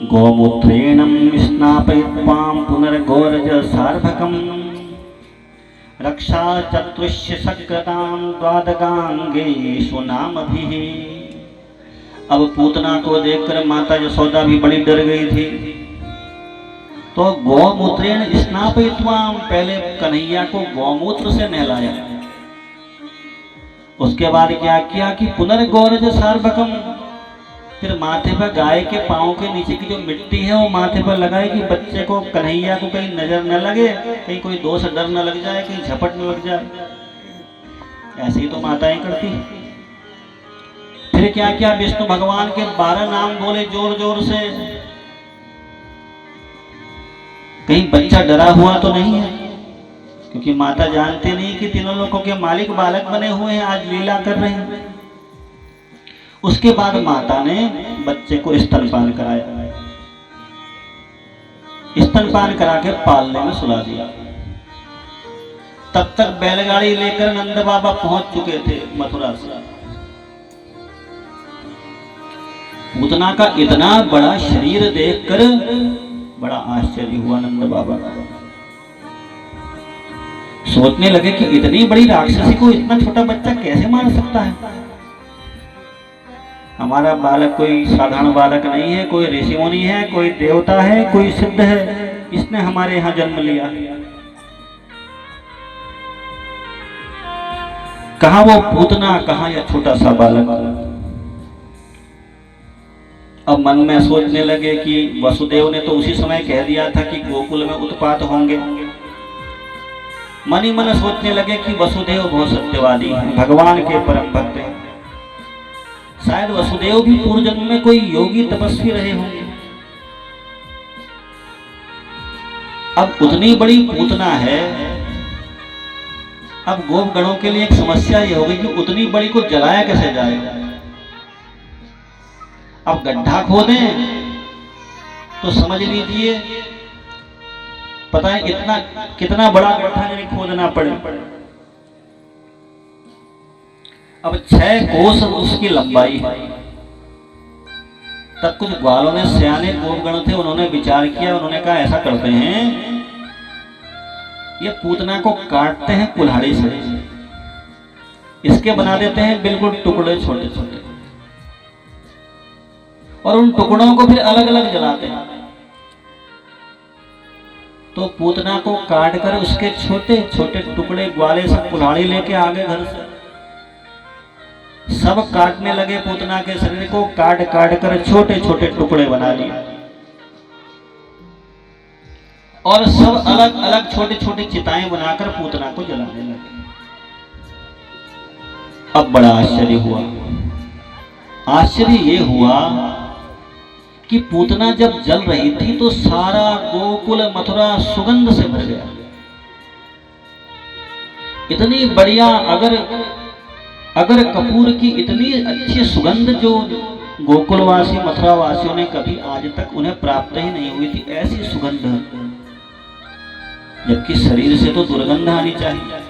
गोमूत्रेणं स्नापयित्वा पुनर्गोरज सार्भकम् रक्षा चतुष्य सक्रतां द्वादगांगेषु नामभिः। अब पूतना को देखकर माता यशोदा भी बड़ी डर गई थी, तो गौमूत्रेण स्नापयित्वा, पहले कन्हैया को गौमूत्र से नहलाया। उसके बाद क्या किया कि पुनर्गोरज सार्भकम, फिर माथे पर गाय के पांव के नीचे की जो मिट्टी है वो माथे पर लगाए कि बच्चे को, कन्हैया को कहीं नजर न लगे, कहीं कोई दोष डर न लग जाए, कहीं झपट न लग जाए। ऐसे ही तो माताएं करती। फिर क्या किया, विष्णु भगवान के 12 नाम बोले जोर जोर से, कहीं बच्चा डरा हुआ तो नहीं है, क्योंकि माता जानते नहीं कि तीनों लोगों के मालिक बालक बने हुए हैं, आज लीला कर रहे हैं। उसके बाद माता ने बच्चे को स्तनपान कराया, स्तनपान करा के पालने में सुला दिया। तब तक बैलगाड़ी लेकर नंद बाबा पहुंच चुके थे मथुरा से। पूतना का इतना बड़ा शरीर देखकर बड़ा आश्चर्य हुआ नंद बाबा का। सोचने लगे कि इतनी बड़ी राक्षसी को इतना छोटा बच्चा कैसे मार सकता है। हमारा बालक कोई साधारण बालक नहीं है, कोई ऋषि मुनि है, कोई देवता है, कोई सिद्ध है, इसने हमारे यहाँ जन्म लिया। कहाँ वो पूतना, कहाँ यह छोटा सा बालक। अब मन में सोचने लगे कि वसुदेव ने तो उसी समय कह दिया था कि गोकुल में उत्पात होंगे। मन ही मन सोचने लगे कि वसुदेव बहुत सत्यवादी हैं, भगवान के परम भक्त हैं, शायद वसुदेव भी पूर्व जन्म में कोई योगी तपस्वी रहे होंगे। अब उतनी बड़ी पूतना है, अब गोपगणों के लिए एक समस्या ये होगी कि उतनी बड़ी को जलाया कैसे जाएगा। अब गड्ढा खोदें तो समझ लीजिए, पता है इतना कितना बड़ा गड्ढा नहीं खोदना पड़े। अब 6 कोस उसकी लंबाई है। तब कुछ ग्वालों ने, सियाने गोपगण थे, उन्होंने विचार किया, उन्होंने कहा ऐसा करते हैं, ये पूतना को काटते हैं कुल्हाड़ी से, इसके बना देते हैं बिल्कुल टुकड़े छोटे छोटे, और उन टुकड़ों को फिर अलग अलग जलाते हैं। तो पूतना को काट कर उसके छोटे छोटे टुकड़े ग्वाले सब कुल्हाड़ी लेके आ गए घर से। सब काटने लगे, पूतना के शरीर को काट काट कर छोटे छोटे टुकड़े बना लिए, और सब अलग अलग छोटी छोटी चिताएं बनाकर पूतना को जलाने लगे। अब बड़ा आश्चर्य हुआ। आश्चर्य ये हुआ कि पूतना जब जल रही थी तो सारा गोकुल मथुरा सुगंध से भर गया। इतनी बढ़िया, अगर कपूर की इतनी अच्छी सुगंध जो गोकुलवासी मथुरा वासियों ने कभी आज तक उन्हें प्राप्त ही नहीं हुई थी, ऐसी सुगंध, जबकि शरीर से तो दुर्गंध आनी चाहिए।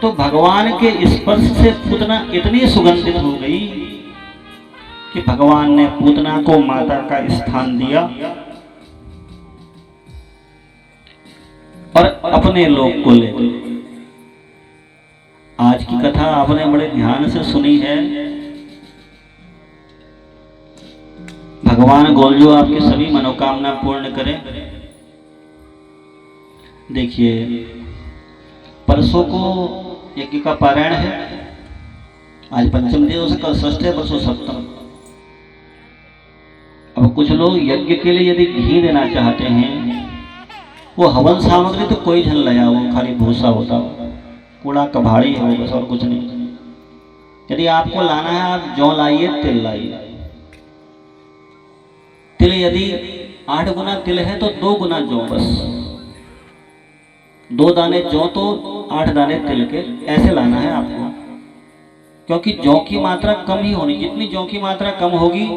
तो भगवान के स्पर्श से पूतना इतनी सुगंधित हो गई कि भगवान ने पूतना को माता का स्थान दिया और अपने लोक को ले गए। आज की कथा आपने बड़े ध्यान से सुनी है। भगवान गोलजू आपकी सभी मनोकामना पूर्ण करें। देखिए, परसों को यज्ञ का पारायण है, आज पंचम दिवस, कल षष्ठ है, परसों सप्तम। अब कुछ लोग यज्ञ के लिए यदि घी देना चाहते हैं, वो हवन सामग्री तो कोई झन लाया, वो खाली भूसा होता, कूड़ा कभाड़ी है वो, बस और कुछ नहीं। यदि आपको लाना है, आप जौ लाइए, तिल लाइए। तिल यदि 8 गुना तिल है तो 2 गुना जौ, बस 2 दाने जौ तो 8 दाने तिल के, ऐसे लाना है आपको। क्योंकि जौ की मात्रा कम ही होनी, जितनी जौ की मात्रा कम होगी,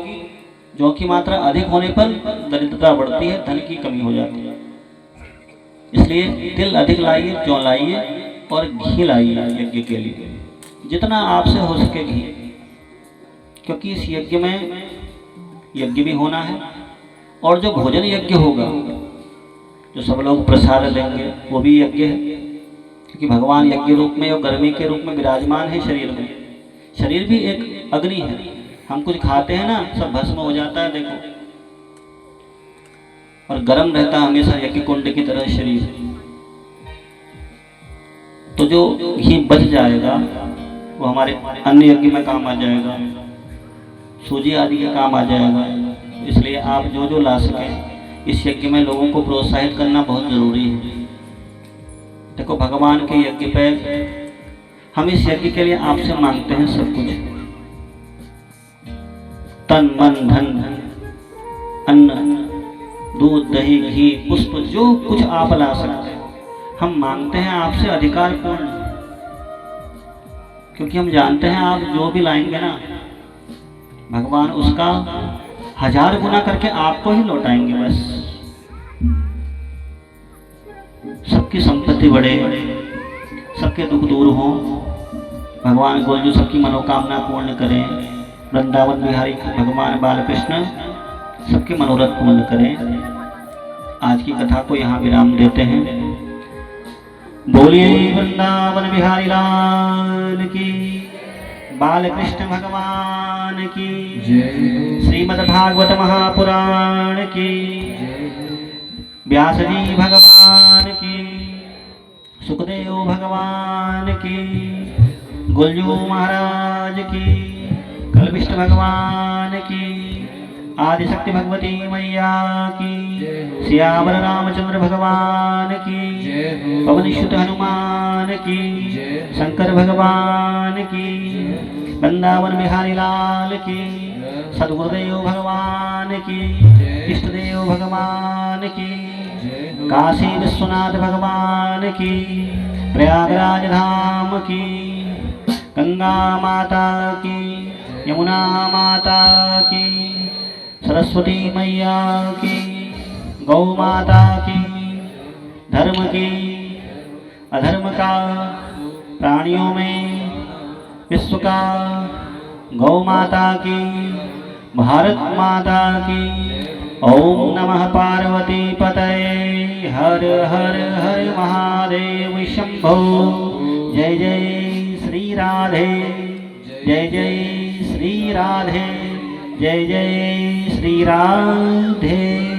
जौ की मात्रा अधिक होने पर दरिद्रता बढ़ती है, धन की कमी हो जाती है। इसलिए तिल अधिक लाइए, जौ लाइए और घी लाइए यज्ञ के लिए, जितना आपसे हो सके घी, क्योंकि इस यज्ञ में यज्ञ भी होना है और जो भोजन यज्ञ होगा, जो सब लोग प्रसाद लेंगे, वो भी यज्ञ है, क्योंकि भगवान यज्ञ रूप में और गर्मी के रूप में विराजमान है शरीर में। शरीर भी एक अग्नि है, हम कुछ खाते हैं ना, सब भस्म हो जाता है देखो, और गर्म रहता है हमेशा यज्ञ कुंड की तरह शरीर। तो जो घी बच जाएगा वो हमारे अन्य यज्ञ में काम आ जाएगा, सूजी आदि के काम आ जाएगा। इसलिए आप जो जो ला सकें इस यज्ञ में लोगों को प्रोत्साहित करना बहुत जरूरी है। देखो भगवान के यज्ञ पे हम इस यज्ञ के लिए आपसे मांगते हैं सब कुछ, तन मन धन, अन्न, दूध दही घी पुष्प, जो कुछ आप ला सकते हैं हम मांगते हैं आपसे अधिकार पूर्ण, क्योंकि हम जानते हैं आप जो भी लाएंगे ना भगवान उसका 1000 गुना करके आपको ही लौटाएंगे। बस सबकी संपत्ति बढ़े, सबके दुख दूर हो, भगवान गोलजू सबकी मनोकामना पूर्ण करें, वृंदावन बिहारी भगवान बालकृष्ण सबके मनोरथ पूर्ण करें। आज की कथा को यहाँ विराम देते हैं। बोलिए वृंदावन बिहारी लाल की, बालकृष्ण भगवान की जय। श्रीमद् भागवत महापुराण की, व्यास जी भगवान की, सुखदेव भगवान की, गोलजू महाराज की, कल्पिष्ट भगवान की, आदिशक्ति भगवती मैया की, सियावर रामचंद्र भगवान की, पवनसुत हनुमान की, शंकर भगवान की, वृंदावन बिहारी लाल की, सद्गुरुदेव भगवान की, इष्टदेव भगवान की, काशी विश्वनाथ भगवान की, प्रयागराज धाम की, गंगा माता की, यमुना माता की, सरस्वती मैया की, गौ माता की, धर्म की अधर्म का, प्राणियों में विश्व का, गौ माता की, भारत माता की। ओम नमः पार्वती पतये, हर हर हर महादेव शंभो। जय जय श्री राधे, जय जय श्री राधे, जय जय श्री राधे।